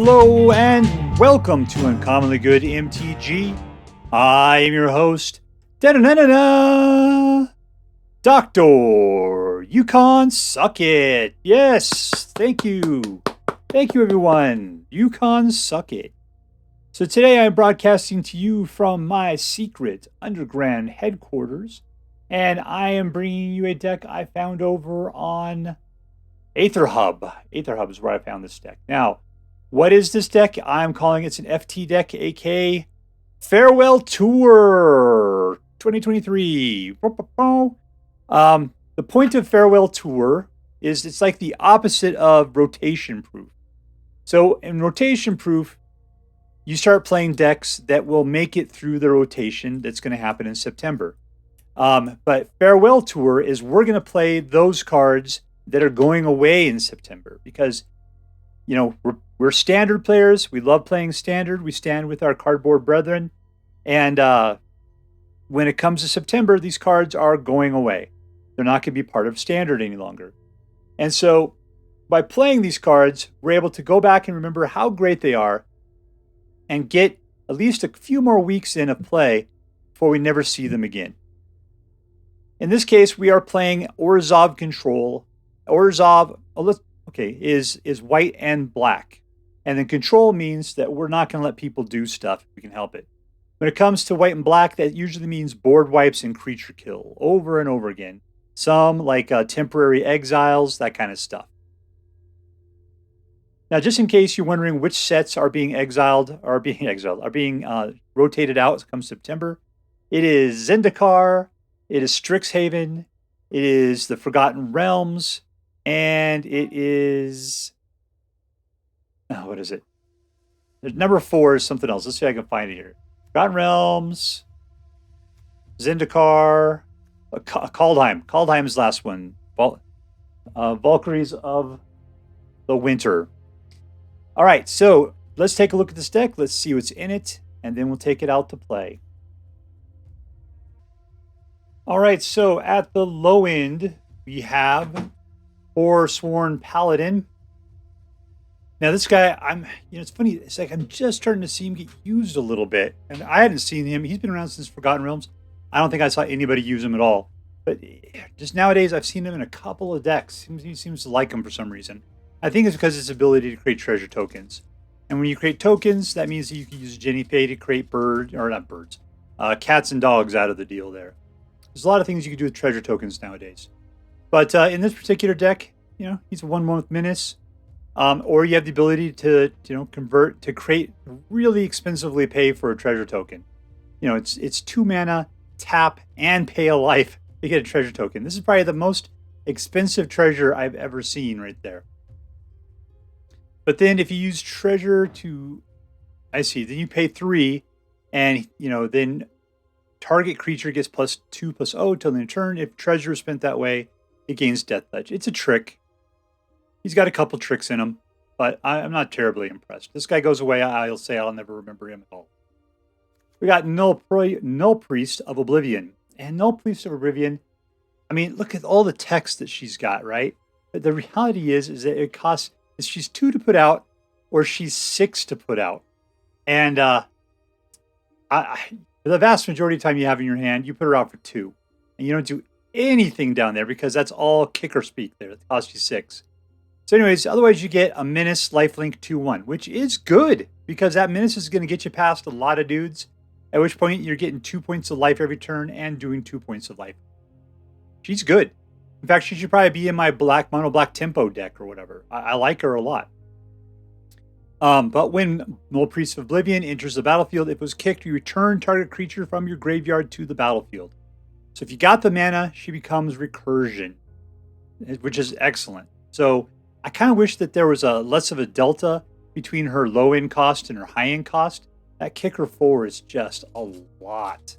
Hello and welcome to Uncommonly Good MTG. I am your host, Dr. Yukon Suck It. Yes, thank you. Thank you, everyone. Yukon Suck It. So today I'm broadcasting to you from my secret underground headquarters, and I am bringing you a deck I found over on Aetherhub. Aetherhub is where I found this deck. Now, what is this deck? I'm calling it an FT deck, aka Farewell Tour 2023. The point of Farewell Tour is it's like the opposite of Rotation Proof. So in Rotation Proof, you start playing decks that will make it through the rotation that's going to happen in September. But Farewell Tour is we're going to play those cards that are going away in September because, you know, we're standard players. We love playing standard. We stand with our cardboard brethren. And when it comes to September, these cards are going away. They're not going to be part of standard any longer. And so by playing these cards, we're able to go back and remember how great they are and get at least a few more weeks in of play before we never see them again. In this case, we are playing Orzhov Control. Orzhov is white and black. And then control means that we're not going to let people do stuff if we can help it. When it comes to white and black, that usually means board wipes and creature kill over and over again. Some like temporary exiles, that kind of stuff. Now, just in case you're wondering which sets are being rotated out come September, it is Zendikar, it is Strixhaven, it is the Forgotten Realms, and it is... what is it? There's number 4 is something else. Let's see if I can find it here. Forgotten Realms, Zendikar, Kaldheim. Kaldheim's the last one. Valkyries of the Winter. All right, so let's take a look at this deck. Let's see what's in it, and then we'll take it out to play. All right, so at the low end, we have Forsworn Paladin. Now, this guy, it's funny. It's like I'm just starting to see him get used a little bit. And I hadn't seen him. He's been around since Forgotten Realms. I don't think I saw anybody use him at all. But just nowadays, I've seen him in a couple of decks. He seems to like him for some reason. I think it's because of his ability to create treasure tokens. And when you create tokens, that means that you can use Jenny Pay to create cats and dogs out of the deal there. There's a lot of things you can do with treasure tokens nowadays. But in this particular deck, he's a 1/1 menace. Or you have the ability to, convert to create really expensively pay for a treasure token. It's 2 mana, tap, and pay a life to get a treasure token. This is probably the most expensive treasure I've ever seen right there. But then if you use treasure then you pay 3, and then target creature gets +2/+0 till the end of turn. If treasure is spent that way, it gains Death Touch. It's a trick. He's got a couple tricks in him, but I'm not terribly impressed. This guy goes away, I'll say I'll never remember him at all. We got Nullpriest of Oblivion. And Nullpriest of Oblivion, look at all the text that she's got, right? But the reality is that it costs, she's 2 to put out, or she's 6 to put out. And the vast majority of the time you have in your hand, you put her out for 2. And you don't do anything down there because that's all kicker speak there. It costs you 6. So anyways, otherwise you get a Menace Lifelink 2/1, which is good because that Menace is going to get you past a lot of dudes, at which point you're getting 2 points of life every turn and doing 2 points of life. She's good. In fact, she should probably be in my mono black tempo deck or whatever. I like her a lot. But when Nullpriest of Oblivion enters the battlefield, if it was kicked, you return target creature from your graveyard to the battlefield. So if you got the mana, she becomes Recursion, which is excellent. So I kind of wish that there was less of a delta between her low-end cost and her high-end cost. That kicker 4 is just a lot.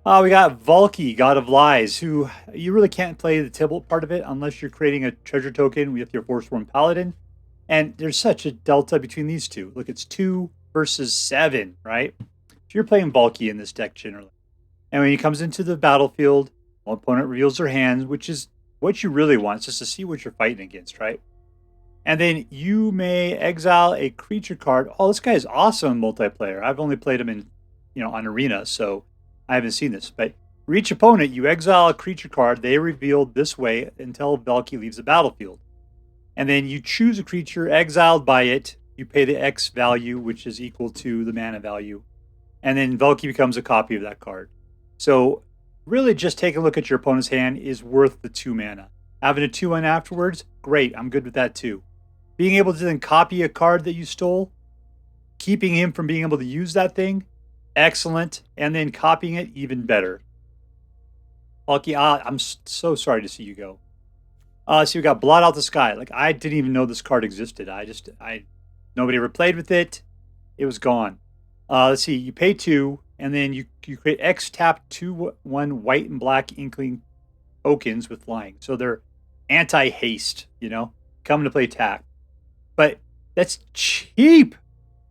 We got VALKI, God of Lies, who you really can't play the Tibalt part of it unless you're creating a treasure token with your Forsworn Paladin. And there's such a delta between these two. Look, it's 2 versus 7, right? So you're playing VALKI in this deck generally. And when he comes into the battlefield, one opponent reveals their hands, which is what you really want, is just to see what you're fighting against, right? And then you may exile a creature card. Oh, this guy is awesome in multiplayer. I've only played him in, on Arena, so I haven't seen this. But for each opponent, you exile a creature card. They are revealed this way until VALKI leaves the battlefield. And then you choose a creature exiled by it. You pay the X value, which is equal to the mana value. And then VALKI becomes a copy of that card. So really just taking a look at your opponent's hand is worth the 2 mana. Having a 2-1 afterwards, great. I'm good with that too. Being able to then copy a card that you stole, keeping him from being able to use that thing, excellent. And then copying it, even better. VALKI, I'm so sorry to see you go. So we got Blot Out the Sky. Like, I didn't even know this card existed. Nobody ever played with it. It was gone. Let's see. You pay 2, and then you create X tap 2/1 white and black inkling tokens with flying. So they're anti-haste, coming to play tap. But that's cheap.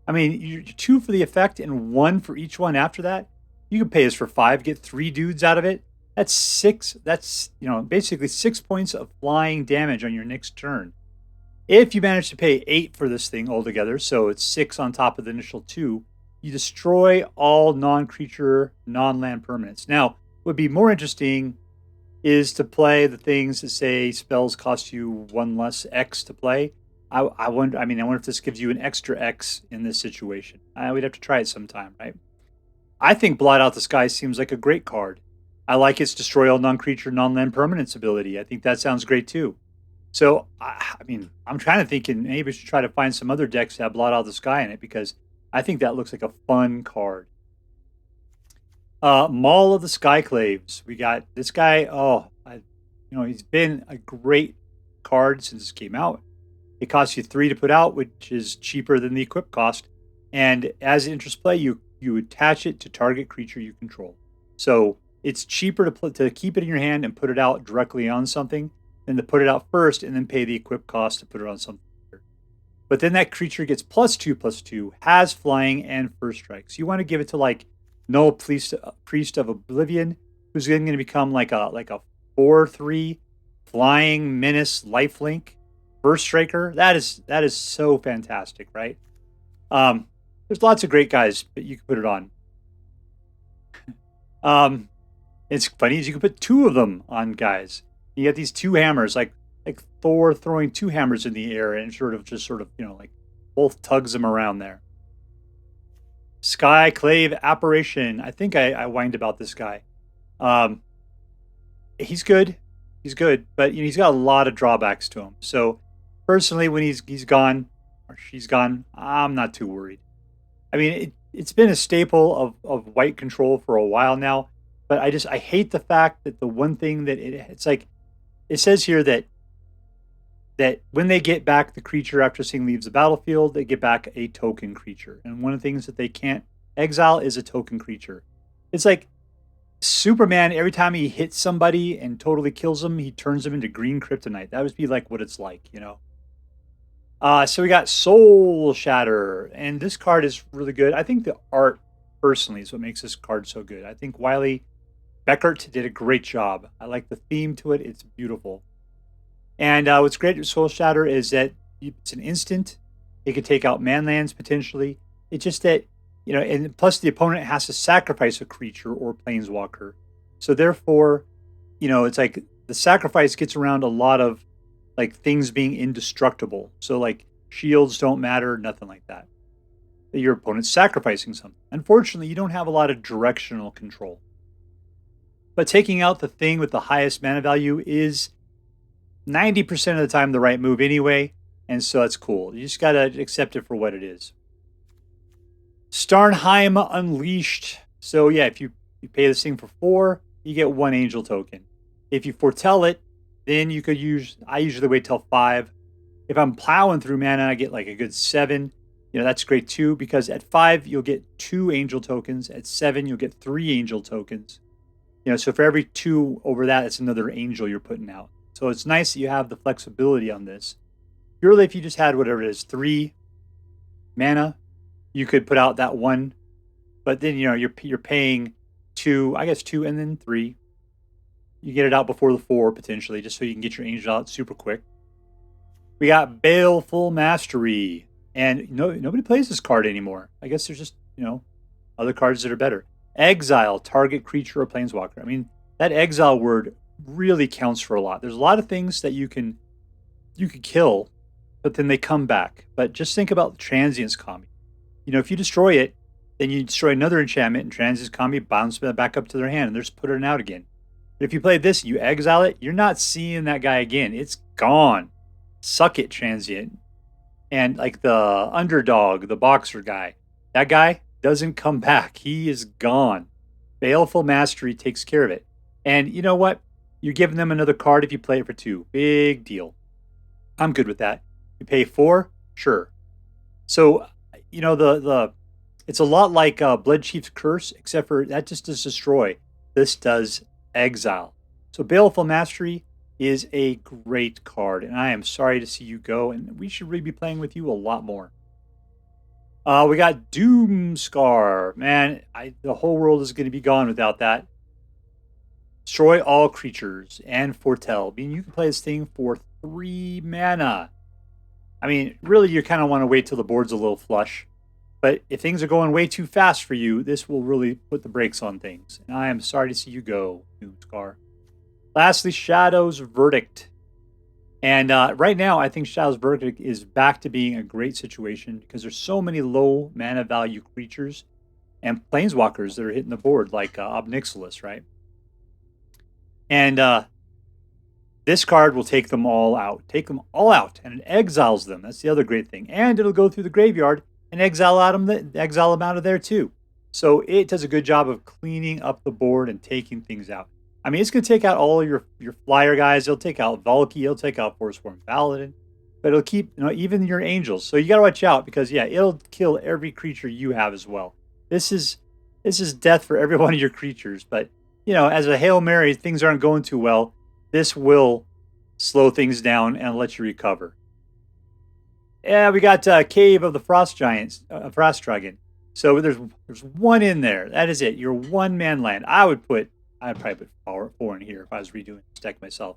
I mean, you're 2 for the effect and 1 for each one after that. You can pay us for 5, get 3 dudes out of it. That's 6. That's, basically 6 points of flying damage on your next turn. If you manage to pay 8 for this thing altogether, so it's 6 on top of the initial 2, you destroy all non-creature, non-land permanents. Now, what would be more interesting is to play the things that say spells cost you 1 less X to play. I wonder if this gives you an extra X in this situation. We'd have to try it sometime, right? I think Blot Out the Sky seems like a great card. I like its destroy all non-creature, non-land permanence ability. I think that sounds great too. So, I'm trying to think, and maybe we should try to find some other decks that have Blot Out the Sky in it, because I think that looks like a fun card. Maul of the Skyclaves. We got this guy. He's been a great card since it came out. It costs you 3 to put out, which is cheaper than the equip cost. And as interest play, you attach it to target creature you control. So it's cheaper to keep it in your hand and put it out directly on something than to put it out first and then pay the equip cost to put it on something. But then that creature gets +2/+2, has flying and first strike. So you want to give it to like Nullpriest of Oblivion, who's going to become like a 4/3 flying menace lifelink first striker. That is so fantastic, right? There's lots of great guys, but you can put it on. It's funny is you can put 2 of them on guys. You get these 2 hammers, like Thor throwing 2 hammers in the air, and sort of both tugs them around there. Skyclave Apparition. I think I whined about this guy. He's good. He's good, but he's got a lot of drawbacks to him. So personally, when he's gone or she's gone, I'm not too worried. I mean, it's been a staple of white control for a while now, but I hate the fact that the one thing that it's like, it says here that when they get back the creature after seeing leaves the battlefield, they get back a token creature. And one of the things that they can't exile is a token creature. It's like Superman, every time he hits somebody and totally kills them, he turns them into green kryptonite. That would be like what it's like, So we got Soul Shatter, and this card is really good. I think the art, personally, is what makes this card so good. I think Wiley Beckert did a great job. I like the theme to it. It's beautiful. And what's great with Soul Shatter is that it's an instant. It could take out manlands potentially. It's just that, and plus the opponent has to sacrifice a creature or planeswalker. So therefore, it's like the sacrifice gets around a lot of like things being indestructible. So like shields don't matter, nothing like that. Your opponent's sacrificing something. Unfortunately, you don't have a lot of directional control. But taking out the thing with the highest mana value is 90% of the time the right move anyway, and so that's cool. You just gotta accept it for what it is. Starnheim Unleashed. So yeah, if you pay this thing for 4, you get 1 angel token. If you foretell it, then you could I usually wait till 5. If I'm plowing through mana, I get like a good 7. That's great too, because at 5, you'll get 2 angel tokens. At 7, you'll get 3 angel tokens. So for every 2 over that, it's another angel you're putting out. So it's nice that you have the flexibility on this. Purely if you just had whatever it is, 3 mana, you could put out that 1. But then, you're paying 2, I guess 2 and then 3. You get it out before the 4 potentially, just so you can get your angel out super quick. We got Baleful Mastery. And nobody plays this card anymore. I guess there's just, other cards that are better. Exile, target creature or planeswalker. I mean, that exile word really counts for a lot. There's a lot of things that you could kill, but then they come back. But just think about Transience Kami. If you destroy it, then you destroy another enchantment, and Transience Kami bounces that back up to their hand, and they're just putting it out again. But if you play this, you exile it, you're not seeing that guy again. It's gone. Suck it, Transient. And like the underdog, the boxer guy, that guy doesn't come back. He is gone. Baleful Mastery takes care of it. And you know what? You're giving them another card if you play it for 2. Big deal. I'm good with that. You pay 4? Sure. So, it's a lot like Blood Chief's Curse, except for that just does destroy. This does exile. So Baleful Mastery is a great card, and I am sorry to see you go, and we should really be playing with you a lot more. We got Doomskar. Man, the whole world is going to be gone without that. Destroy all creatures and foretell. I mean, you can play this thing for 3 mana. I mean, really, you kind of want to wait till the board's a little flush. But if things are going way too fast for you, this will really put the brakes on things. And I am sorry to see you go, Doomskar. Lastly, Shadow's Verdict. And right now, I think Shadow's Verdict is back to being a great situation because there's so many low mana value creatures and planeswalkers that are hitting the board, like Obnixilis, right? And this card will take them all out. Take them all out, and it exiles them. That's the other great thing. And it'll go through the graveyard and exile them out of there too. So it does a good job of cleaning up the board and taking things out. I mean, it's going to take out all your flyer guys. It'll take out VALKI. It'll take out Forsworn Paladin. But it'll keep, even your angels. So you got to watch out because, yeah, it'll kill every creature you have as well. This is death for every one of your creatures. But, as a Hail Mary, things aren't going too well. This will slow things down and let you recover. Yeah, we got Cave of the Frost Giants, Frost Dragon. So there's one in there. That is it. Your 1-man land. I'd probably put 4 in here if I was redoing this deck myself.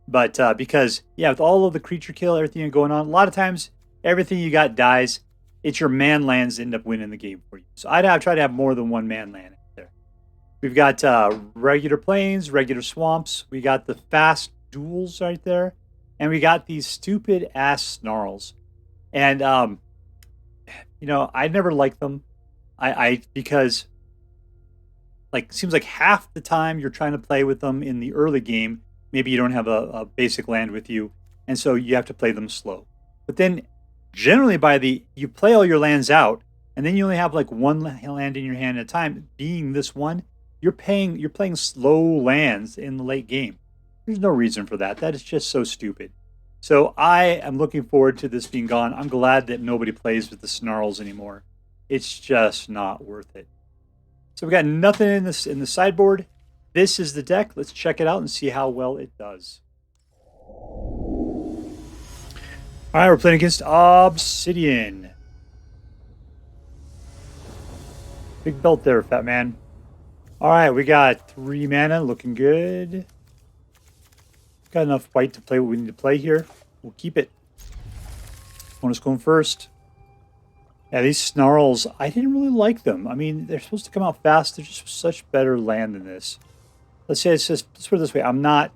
But because, with all of the creature kill, everything going on, a lot of times everything you got dies. It's your man lands that end up winning the game for you. So I'd try to have more than 1 man land out there. We've got regular plains, regular swamps. We got the fast duels right there. And we got these stupid ass snarls. And, I never liked them. Because it seems like half the time you're trying to play with them in the early game, maybe you don't have a basic land with you, and so you have to play them slow. But then generally you play all your lands out, and then you only have 1 land in your hand at a time. Being this one, you're playing slow lands in the late game. There's no reason for that. That is just so stupid. So I am looking forward to this being gone. I'm glad that nobody plays with the snarls anymore. It's just not worth it. So we got nothing in the sideboard. This is the deck. Let's check it out and see how well it does. All right, we're playing against Obsidian. Big belt there, fat man. All right, we got 3 mana, looking good. Got enough white to play what we need to play here. We'll keep it. Bonus going first. Yeah, these snarls, I didn't really like them. I mean, they're supposed to come out fast. They're just such better land than this. Let's put it this way. I'm not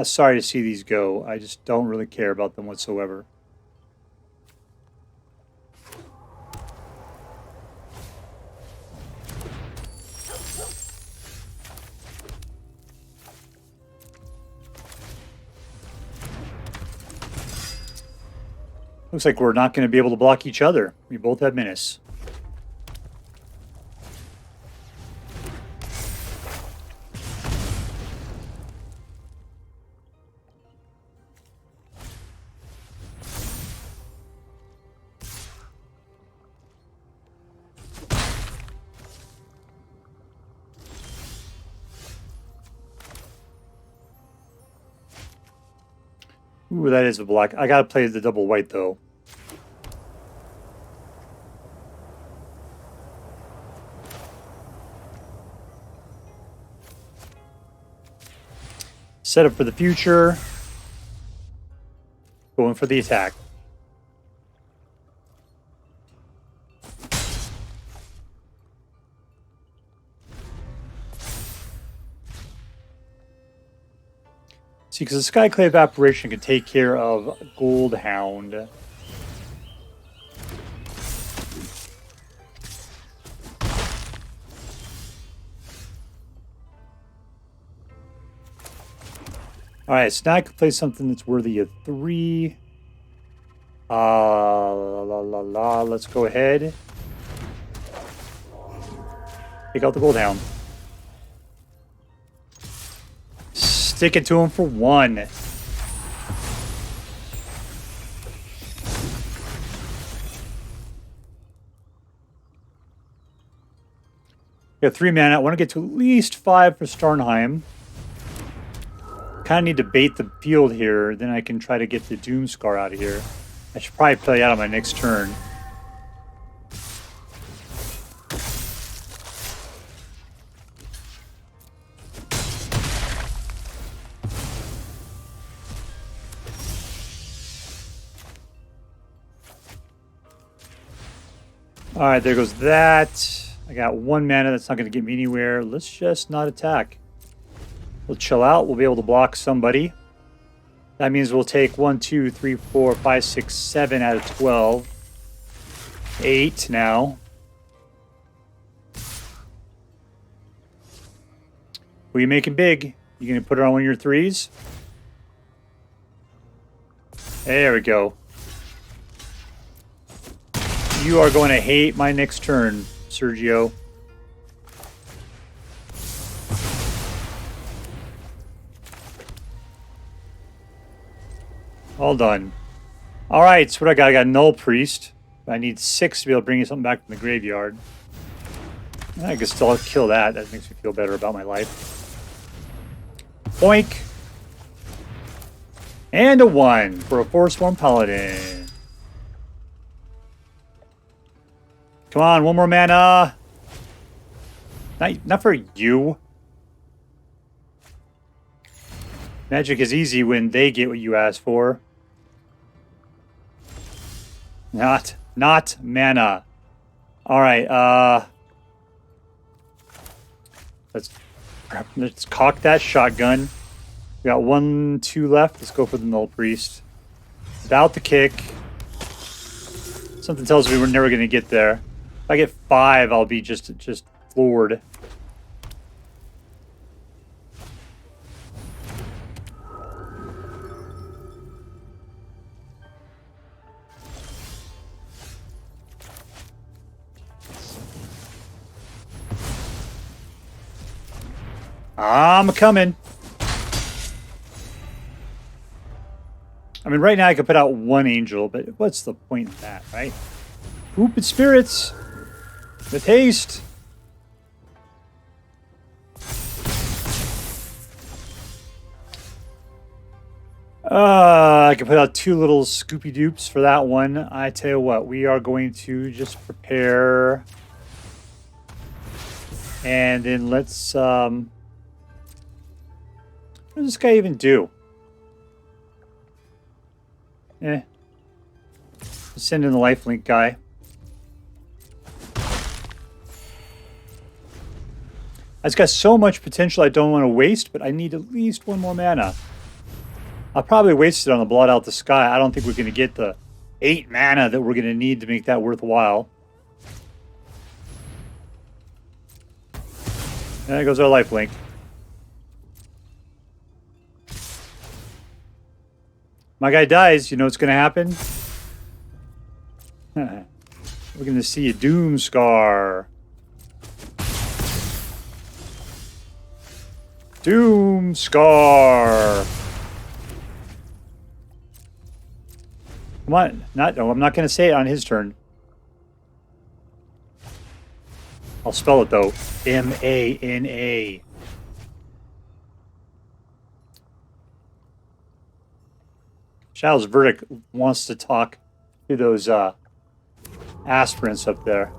sorry to see these go. I just don't really care about them whatsoever. Looks like we're not going to be able to block each other. We both have Menace. Ooh, that is a black. I gotta play the double white though. Set up for the future. Going for the attack. See, because the Skyclave Apparition can take care of Goldhound. Alright, so now I can play something that's worthy of 3. Let's go ahead. Take out the Goldhound. Stick it to him for 1. Got 3 mana. I want to get to at least 5 for Starnheim. Kind of need to bait the field here. Then I can try to get the Doomskar out of here. I should probably play out on my next turn. Alright, there goes that. I got 1 mana. That's not going to get me anywhere. Let's just not attack. We'll chill out. We'll be able to block somebody. That means we'll take 1, 2, 3, 4, 5, 6, 7 out of 12. 8 now. What are you making big? You going to put it on one of your 3s? There we go. You are going to hate my next turn, Sergio. All done. Alright, so what I got? I got Nullpriest. I need 6 to be able to bring something back from the graveyard. I can still kill that. That makes me feel better about my life. Boink! And a 1 for a Forsworn Paladin. Come on, 1 more mana. Not for you. Magic is easy when they get what you ask for. Not mana. Alright, let's cock that shotgun. We got 1, 2 left. Let's go for the Nullpriest. Without the kick. Something tells me we're never gonna get there. If I get 5, I'll be just floored. I'm coming. I mean, right now I could put out 1 angel, but what's the point of that, right? Hoop and spirits with haste. I can put out 2 little Scoopy Doops for that one. I tell you what, we are going to just prepare. And then let's, what does this guy even do? Send in the lifelink guy. It's got so much potential I don't want to waste, but I need at least 1 more mana. I'll probably waste it on the Blot Out the Sky. I don't think we're going to get the 8 mana that we're going to need to make that worthwhile. There goes our lifelink. My guy dies, you know what's going to happen? We're going to see a Doomskar. Doomskar. Come on. No, I'm not going to say it on his turn. I'll spell it, though. M-A-N-A. Shadow's Verdict wants to talk to those aspirants up there.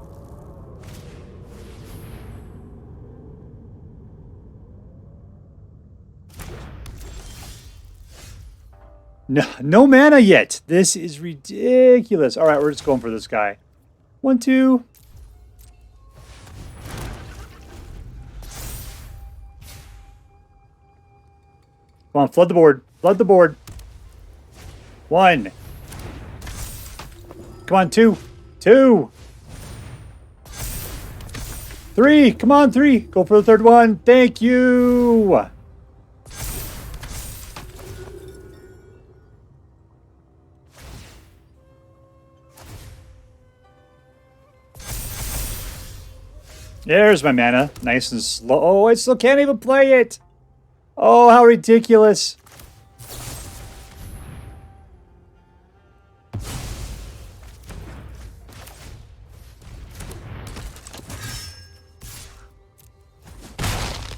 No mana yet. This is ridiculous. All right, we're just going for this guy. 1, 2. Come on, flood the board. Flood the board. 1. Come on, 2. 2. 3. Come on, 3. Go for the third one. Thank you. There's my mana. Nice and slow. Oh, I still can't even play it. Oh, how ridiculous.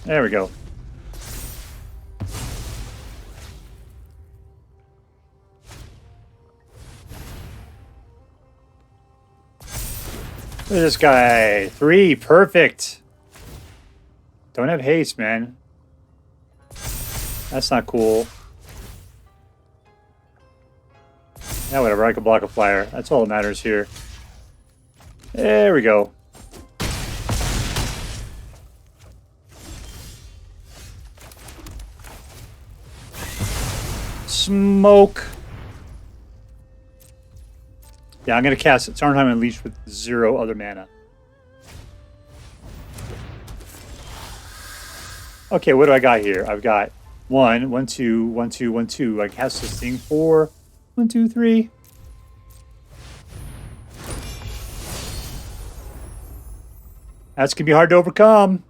There we go. Look at this guy. 3. Perfect. Don't have haste, man. That's not cool. Yeah, whatever. I can block a flyer. That's all that matters here. There we go. Smoke. Yeah, I'm going to cast Starnheim Unleashed with 0 other mana. Okay, what do I got here? I've got 1, 1, 2, 1, 2, 1, 2. I cast this thing 4, 1, 2, 3. That's going to be hard to overcome.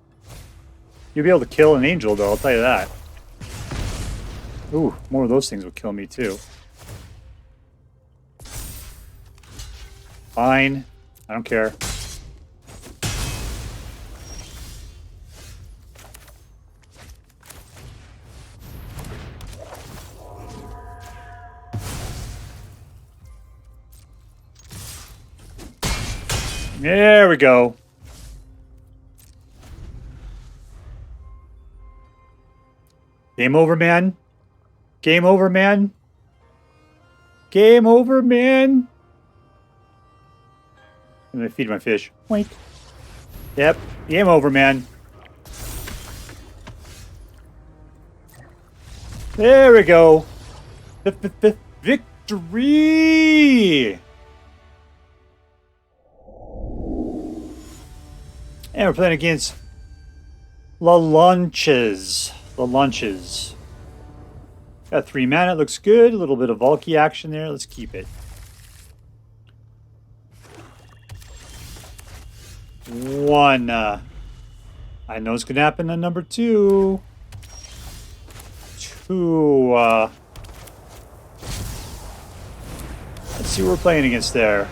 You'll be able to kill an angel, though, I'll tell you that. Ooh, more of those things will kill me, too. Fine. I don't care. There we go. Game over, man. Game over, man. Game over, man. I'm gonna feed my fish. Wink. Yep. Game over, man. There we go. Victory! And we're playing against Lalonches. Lalonches. Got 3 mana. It looks good. A little bit of VALKI action there. Let's keep it. 1. I know it's going to happen on number 2. 2. Let's see what we're playing against there.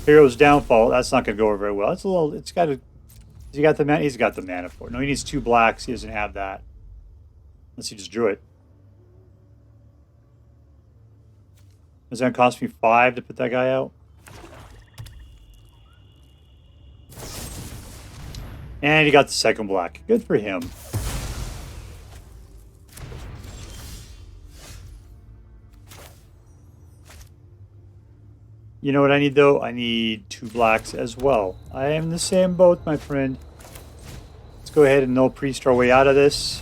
Hero's Downfall. That's not going to go over very well. It's a little. It's got a. Has he got the mana? He's got the mana for it. No, he needs 2 blacks. He doesn't have that. Unless he just drew it. Is that going to cost me 5 to put that guy out? And he got the second black. Good for him. You know what I need, though? I need 2 blacks as well. I am in the same boat, my friend. Let's go ahead and Nullpriest our way out of this.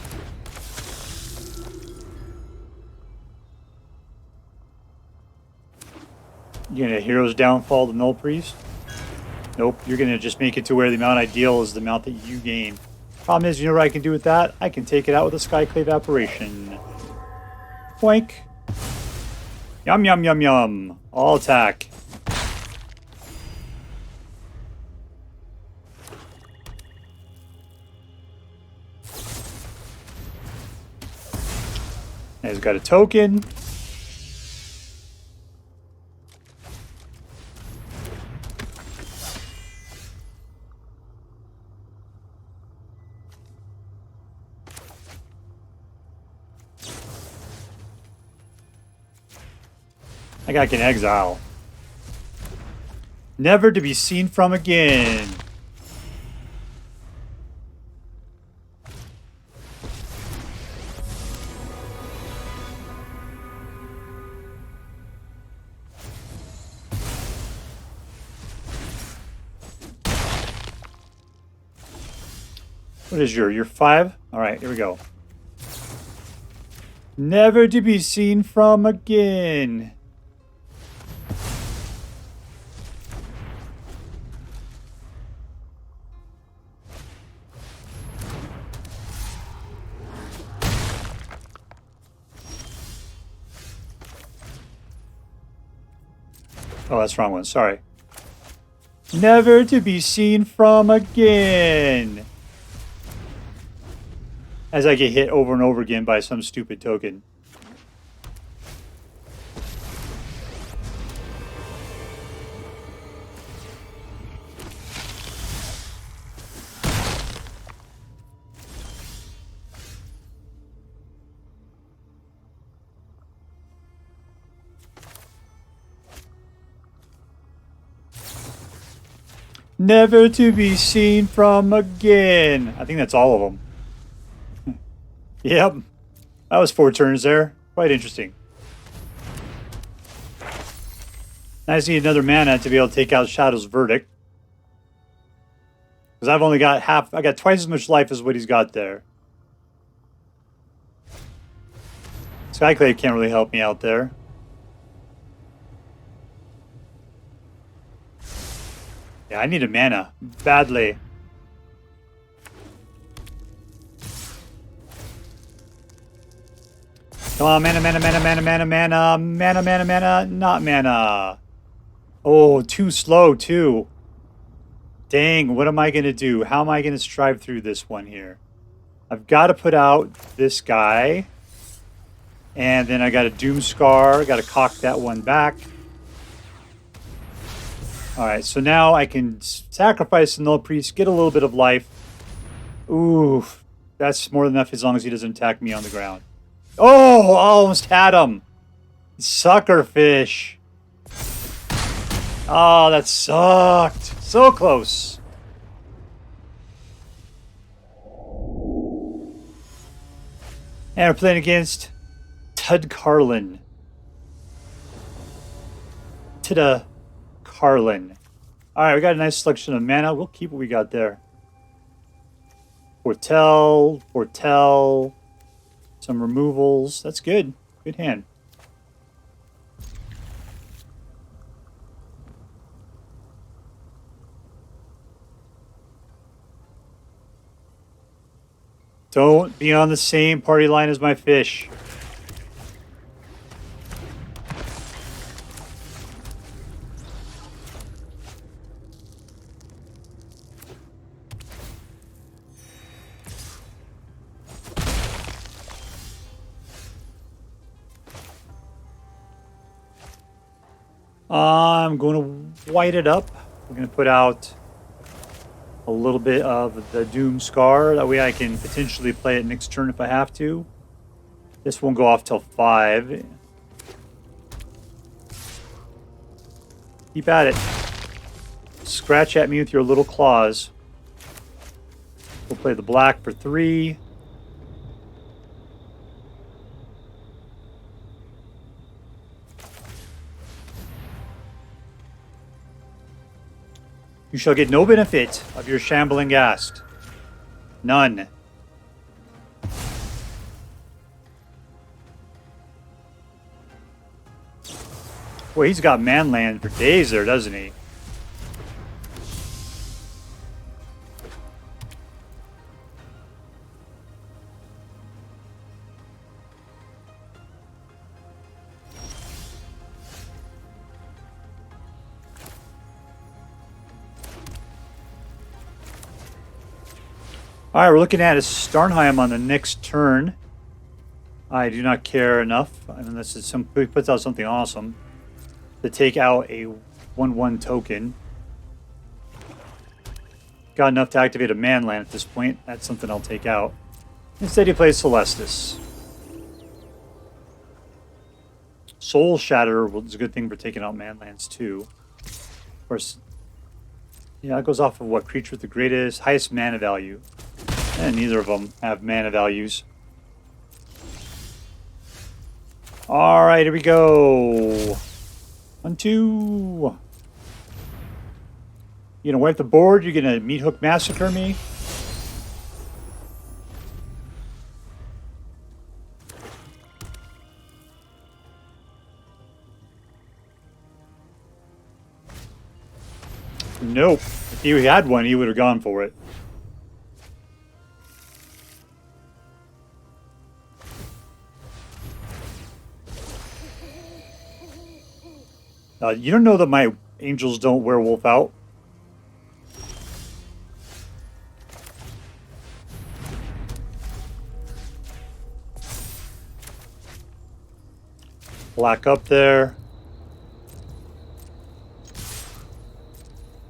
You're going to Hero's Downfall the Nullpriest? Nope, you're going to just make it to where the amount I deal is the amount that you gain. Problem is, you know what I can do with that? I can take it out with a Skyclave Apparition. Boink. Yum, yum, yum, yum. All attack. And he's got a token. That guy can exile. Never to be seen from again. What is your 5? All right, here we go. Never to be seen from again. Oh, that's the wrong one. Sorry. Never to be seen from again. As I get hit over and over again by some stupid token. Never to be seen from again. I think that's all of them. Yep. That was 4 turns there. Quite interesting. I just need another mana to be able to take out Shadow's Verdict. Because I've only got half... I got twice as much life as what he's got there. Skyclave can't really help me out there. Yeah, I need a mana. Badly. Come on, mana, mana, mana, mana, mana, mana, mana, mana, mana, not mana. Oh, too slow, too. Dang, what am I going to do? How am I going to strive through this one here? I've got to put out this guy. And then I got a Doomskar. Got to cock that one back. Alright, so now I can sacrifice the Nullpriest, get a little bit of life. Ooh, that's more than enough as long as he doesn't attack me on the ground. Oh, almost had him. Suckerfish. Oh, that sucked. So close. And we're playing against tdcarlin. tdcarlin. Alright, we got a nice selection of mana. We'll keep what we got there. Foretell. Some removals. That's good. Good hand. Don't be on the same party line as my fish. I'm going to white it up. We're going to put out a little bit of the Doomskar. That way I can potentially play it next turn if I have to. This won't go off till 5. Keep at it. Scratch at me with your little claws. We'll play the black for 3. You shall get no benefit of your shambling ghast. None. Boy, he's got manland for days there, doesn't he? Alright, we're looking at a Starnheim on the next turn. I do not care enough, unless it's he puts out something awesome, to take out a 1/1 token. Got enough to activate a manland at this point. That's something I'll take out. Instead he plays Celestis. Soul Shatter is a good thing for taking out manlands too. Of course, yeah, it goes off of what creature with the greatest, highest mana value. And neither of them have mana values. Alright, here we go. 1, 2. You gonna wipe the board? You gonna meat hook massacre me? Nope. If he had one, he would have gone for it. You don't know that my angels don't werewolf out? Black up there.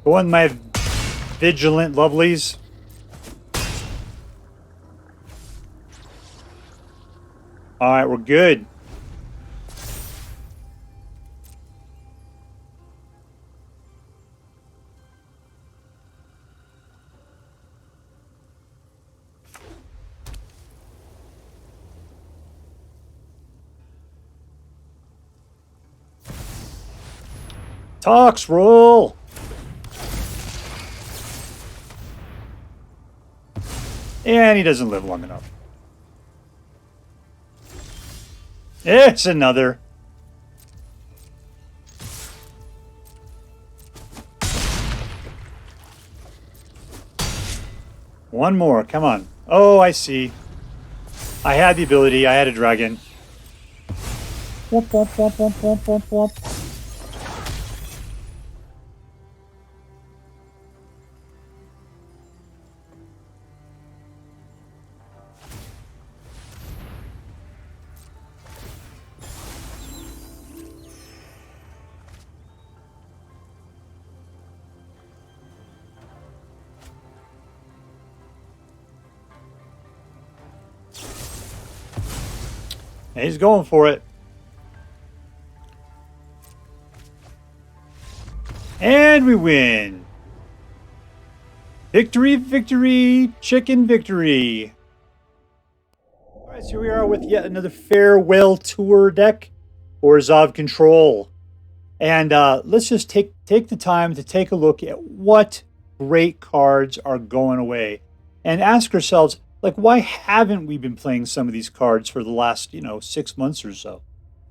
Go on, my vigilant lovelies. Alright, we're good. Tox roll. And he doesn't live long enough. It's another. One more, come on. Oh, I see. I had the ability, I had a dragon. Womp, womp, womp, womp, womp, womp, womp. And he's going for it. And we win. Victory, victory, chicken victory. All right, so here we are with yet another farewell tour deck, Orzhov Control. And let's just take the time to take a look at what great cards are going away and ask ourselves, like, why haven't we been playing some of these cards for the last, 6 months or so?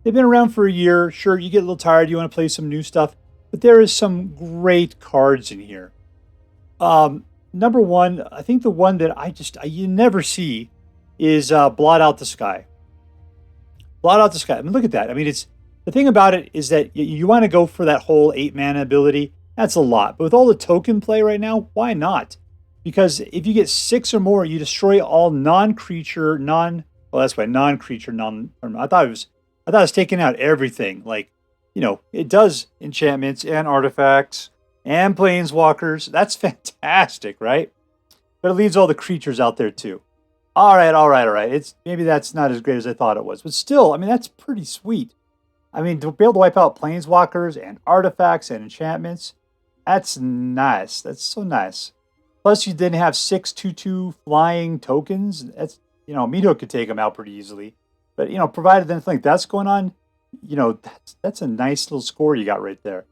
They've been around for a year. Sure, you get a little tired. You want to play some new stuff. But there is some great cards in here. Number one, I think the one that you never see is Blot Out the Sky. Blot Out the Sky. I mean, look at that. I mean, the thing about it is that you want to go for that whole 8-mana ability. That's a lot. But with all the token play right now, why not? Because if you get 6 or more, you destroy all non-creature, non-creature. I thought it was taking out everything. Like, it does enchantments and artifacts and planeswalkers. That's fantastic, right? But it leaves all the creatures out there too. All right. Maybe that's not as great as I thought it was, but still, I mean, that's pretty sweet. I mean, to be able to wipe out planeswalkers and artifacts and enchantments, that's nice. That's so nice. Plus, you didn't have 6/2/2 flying tokens. That's, Mito could take them out pretty easily. But, provided anything like that's going on, that's a nice little score you got right there.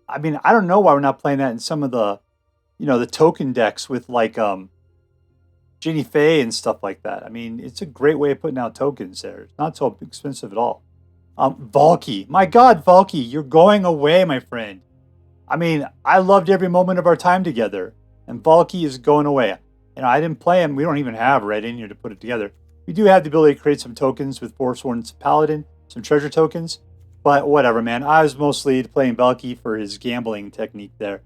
I mean, I don't know why we're not playing that in some of the, the token decks with like Ginny Fey and stuff like that. I mean, it's a great way of putting out tokens there. It's not so expensive at all. VALKI. My God, VALKI, you're going away, my friend. I mean, I loved every moment of our time together. And VALKI is going away. I didn't play him. We don't even have red in here to put it together. We do have the ability to create some tokens with Forsworn Paladin, some treasure tokens. But whatever, man. I was mostly playing VALKI for his gambling technique there.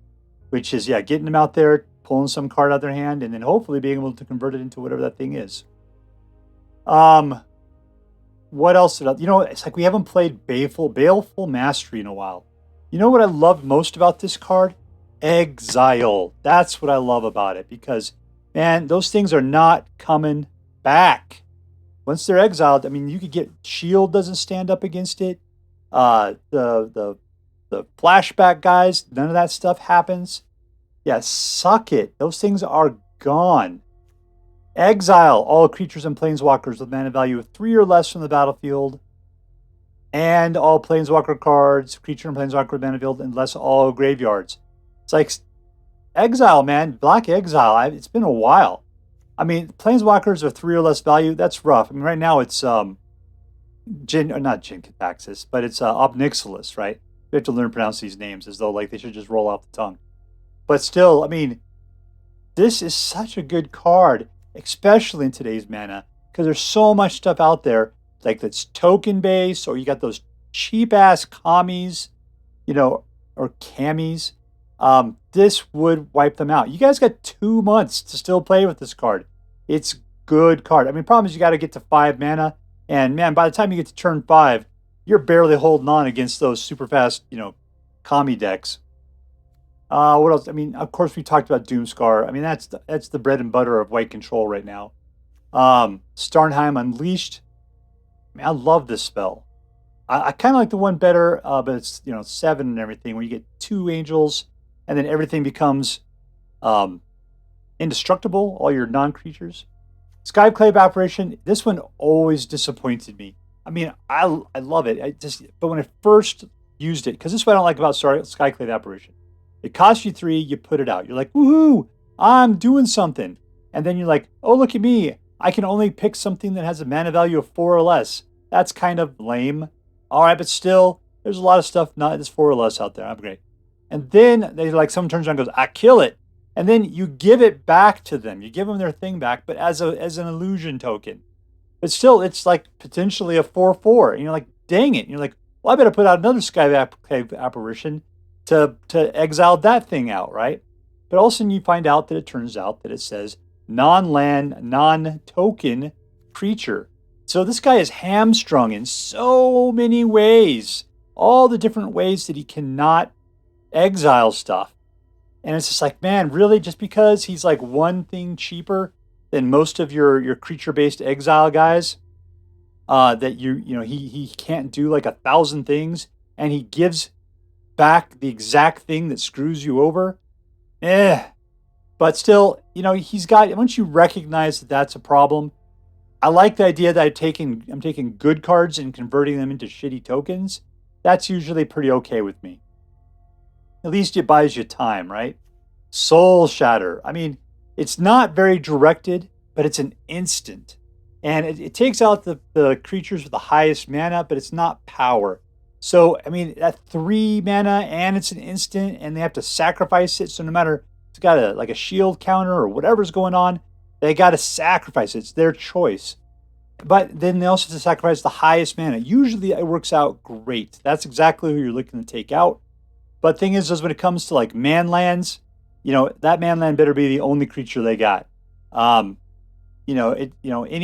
Which is, getting them out there, pulling some card out of their hand, and then hopefully being able to convert it into whatever that thing is. What else? It's like we haven't played Baleful Mastery in a while. You know what I love most about this card? Exile. That's what I love about it, because, man, those things are not coming back. Once they're exiled, I mean, you could get Shield doesn't stand up against it. The flashback guys, none of that stuff happens. Yeah, suck it. Those things are gone. Exile all creatures and planeswalkers with mana value of 3 or less from the battlefield. And all planeswalker cards, creature and planeswalker with mana value, unless all graveyards. It's like exile, man. Black exile. It's been a while. I mean, planeswalkers are 3 or less value. That's rough. I mean, right now it's not Jin Cataxis, but it's Obnixilis, right? We have to learn to pronounce these names as though like they should just roll off the tongue. But still, I mean, this is such a good card, especially in today's mana, because there's so much stuff out there, like that's token based, or you got those cheap ass commies, you know, or camis. This would wipe them out. You guys got 2 months to still play with this card. It's good card. I mean, problem is you got to get to 5 mana, and man, by the time you get to turn 5, you're barely holding on against those super fast, commie decks. What else? I mean, of course, we talked about Doomskar. I mean, that's the bread and butter of white control right now. Starnheim Unleashed. I mean, I love this spell. I kind of like the one better, but it's 7 and everything. Where you get 2 angels, and then everything becomes indestructible. All your non-creatures. Skyclave Apparition. This one always disappointed me. I mean, I love it. But when I first used it, because this is what I don't like about Skyclave Apparition. It costs you 3, you put it out. You're like, woohoo, I'm doing something. And then you're like, oh, look at me. I can only pick something that has a mana value of 4 or less. That's kind of lame. All right, but still, there's a lot of stuff not that's 4 or less out there. I'm great. And then someone turns around and goes, I kill it. And then you give it back to them. You give them their thing back, but as an illusion token. But still, it's like potentially a 4/4. And you're like, dang it. And you're like, well, I better put out another Skyclave Apparition to exile that thing out, right? But all of a sudden you find out that it turns out that it says non-land, non-token creature. So this guy is hamstrung in so many ways. All the different ways that he cannot exile stuff. And it's just like, man, really? Just because he's like one thing cheaper than most of your creature-based exile guys, that he can't do like 1,000 things, and he gives back the exact thing that screws you over. But still, he's got, once you recognize that that's a problem, I like the idea that I'm taking good cards and converting them into shitty tokens. That's usually pretty okay with me. At least it buys you time, right? Soul Shatter. I mean, it's not very directed, but it's an instant. And it takes out the creatures with the highest mana, but it's not power. So, I mean, at 3 mana and it's an instant and they have to sacrifice it. So no matter, it's got a shield counter or whatever's going on, they got to sacrifice it. It's their choice. But then they also have to sacrifice the highest mana. Usually it works out great. That's exactly who you're looking to take out. But thing is when it comes to like manlands, that manland better be the only creature they got. Any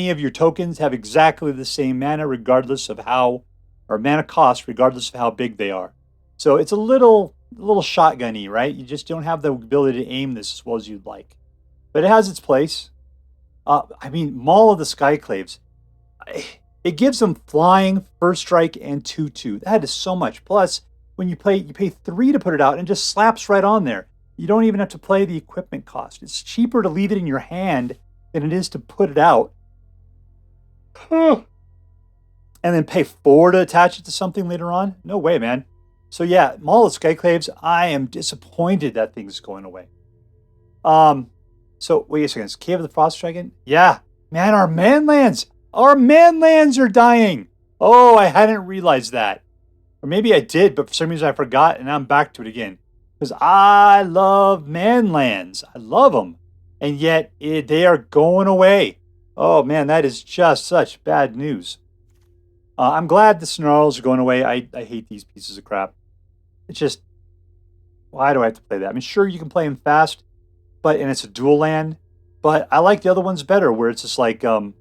of your tokens have exactly the same mana regardless of or mana cost regardless of how big they are. So it's a little shotgunny, right? You just don't have the ability to aim this as well as you'd like. But it has its place. Maul of the Skyclaves. It gives them flying, first strike, and 2/2. That is so much. Plus, when you pay 3 to put it out and it just slaps right on there. You don't even have to play the equipment cost. It's cheaper to leave it in your hand than it is to put it out. And then pay 4 to attach it to something later on? No way, man. So yeah, Maul of Skyclaves, I am disappointed that thing's going away. So wait a second, Cave of the Frost Dragon? Yeah, man, our manlands are dying. Oh, I hadn't realized that. Or maybe I did, but for some reason I forgot, and I'm back to it again. Because I love manlands. I love them. And yet, they are going away. Oh, man, that is just such bad news. I'm glad the Snarls are going away. I hate these pieces of crap. It's just, why do I have to play that? I mean, sure, you can play them fast, and it's a dual land. But I like the other ones better, where it's just as long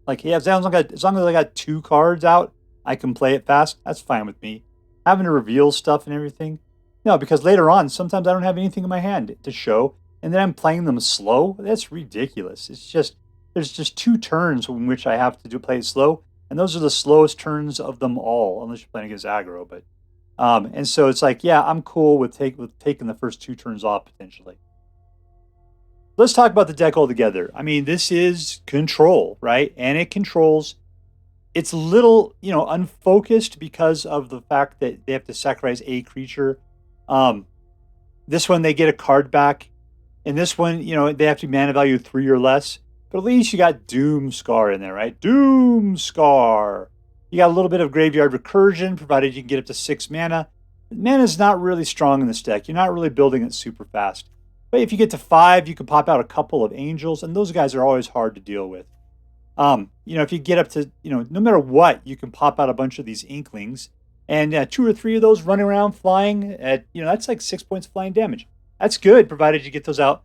as I got 2 cards out, I can play it fast. That's fine with me. Having to reveal stuff and everything. No, because later on, sometimes I don't have anything in my hand to show, and then I'm playing them slow. That's ridiculous. There's just 2 turns in which I have to play it slow, and those are the slowest turns of them all, unless you're playing against aggro. But and so it's like, yeah, I'm cool with taking the first 2 turns off potentially. Let's talk about the deck altogether. I mean, this is control, right? And it controls. It's a little, unfocused because of the fact that they have to sacrifice a creature. This one, they get a card back. And this one, they have to mana value 3 or less. But at least you got Doomskar in there, right? Doomskar. You got a little bit of graveyard recursion, provided you can get up to 6 mana. Mana's not really strong in this deck. You're not really building it super fast. But if you get to 5, you can pop out a couple of Angels, and those guys are always hard to deal with. If you get up to, no matter what, you can pop out a bunch of these Inklings, and 2 or 3 of those running around flying at, that's like 6 points of flying damage. That's good, provided you get those out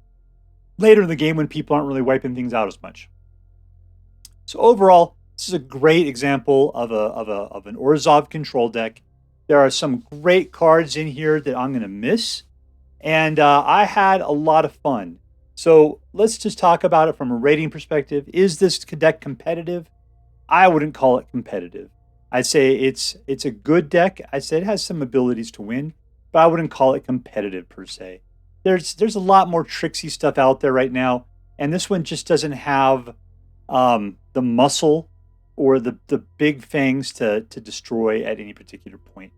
later in the game when people aren't really wiping things out as much. So overall, this is a great example of an Orzhov control deck. There are some great cards in here that I'm going to miss, and I had a lot of fun. So let's just talk about it from a rating perspective. Is this deck competitive? I wouldn't call it competitive. I'd say it's a good deck. I'd say it has some abilities to win, but I wouldn't call it competitive per se. There's a lot more tricksy stuff out there right now, and this one just doesn't have the muscle or the big fangs to destroy at any particular point.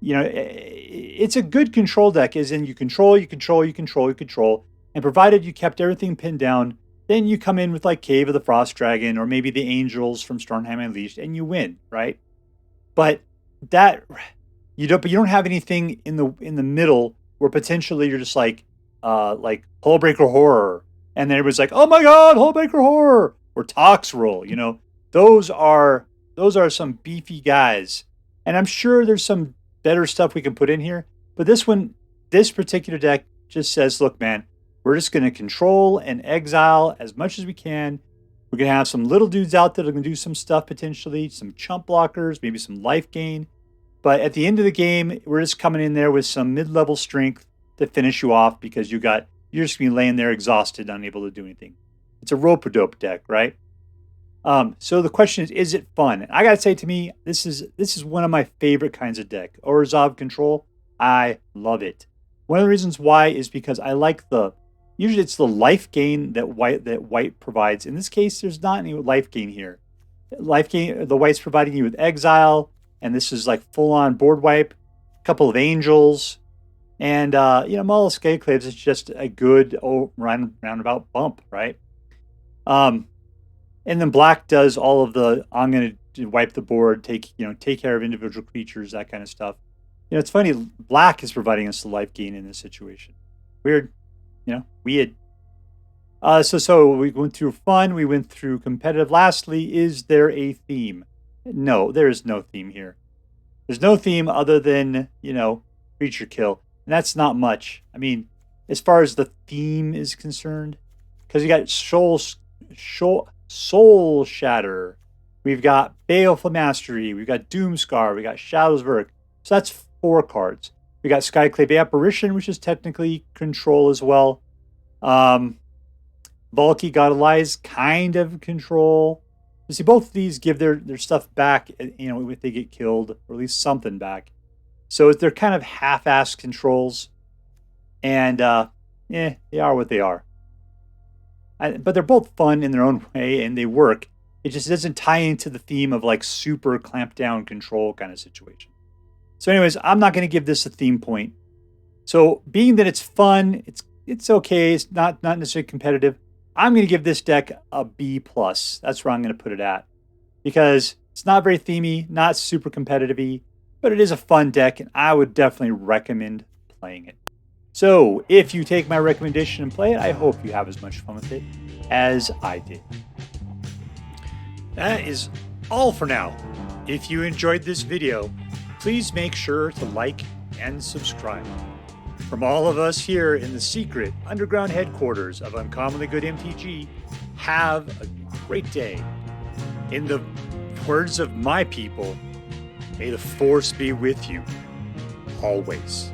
It's a good control deck, as in you control, and provided you kept everything pinned down, then you come in with like Cave of the Frost Dragon or maybe the Angels from Starnheim Unleashed, and you win, right? But you don't have anything in the middle where potentially you're just like Hullbreaker Horror, and then everybody's like, oh my god, Hullbreaker Horror, or Toxrill. Those are some beefy guys, and I'm sure there's some better stuff we can put in here. But this particular deck just says, look, man, we're just going to control and exile as much as we can. We're going to have some little dudes out there that are going to do some stuff potentially, some chump blockers, maybe some life gain. But at the end of the game, we're just coming in there with some mid-level strength to finish you off because you're just going to be laying there exhausted, unable to do anything. It's a rope-a-dope deck, right? So the question is it fun? And I got to say, to me, this is one of my favorite kinds of deck. Orzhov control, I love it. One of the reasons why is because I like usually it's the life gain that white provides. In this case, there's not any life gain here. Life gain, the white's providing you with exile, and this is like full-on board wipe, a couple of Angels, and Maul Skyclaves is just a good roundabout bump, right? And then black does all of the I'm going to wipe the board, take care of individual creatures, that kind of stuff. It's funny, black is providing us the life gain in this situation. Weird. Weird. So we went through fun, we went through competitive. Lastly, is there a theme? No, there is no theme here. There's no theme other than, creature kill. And that's not much. I mean, as far as the theme is concerned, because you got Soul Shatter, we've got Baleful Mastery, we've got Doomskar, we got Shadow's Verdict. So that's 4 cards. We got Skyclave Apparition, which is technically control as well. VALKI, God of Lies, kind of control. You see, both of these give their stuff back, if they get killed, or at least something back. So they're kind of half-assed controls. And, they are what they are. But they're both fun in their own way, and they work. It just doesn't tie into the theme of like super clamped down control kind of situation. So anyways, I'm not going to give this a theme point. So being that it's fun, it's okay. It's not necessarily competitive. I'm going to give this deck a B+. That's where I'm going to put it at. Because it's not very themey, not super competitive-y, but it is a fun deck, and I would definitely recommend playing it. So if you take my recommendation and play it, I hope you have as much fun with it as I did. That is all for now. If you enjoyed this video, please make sure to like and subscribe. From all of us here in the secret underground headquarters of Uncommonly Good MTG, have a great day. In the words of my people, may the force be with you always.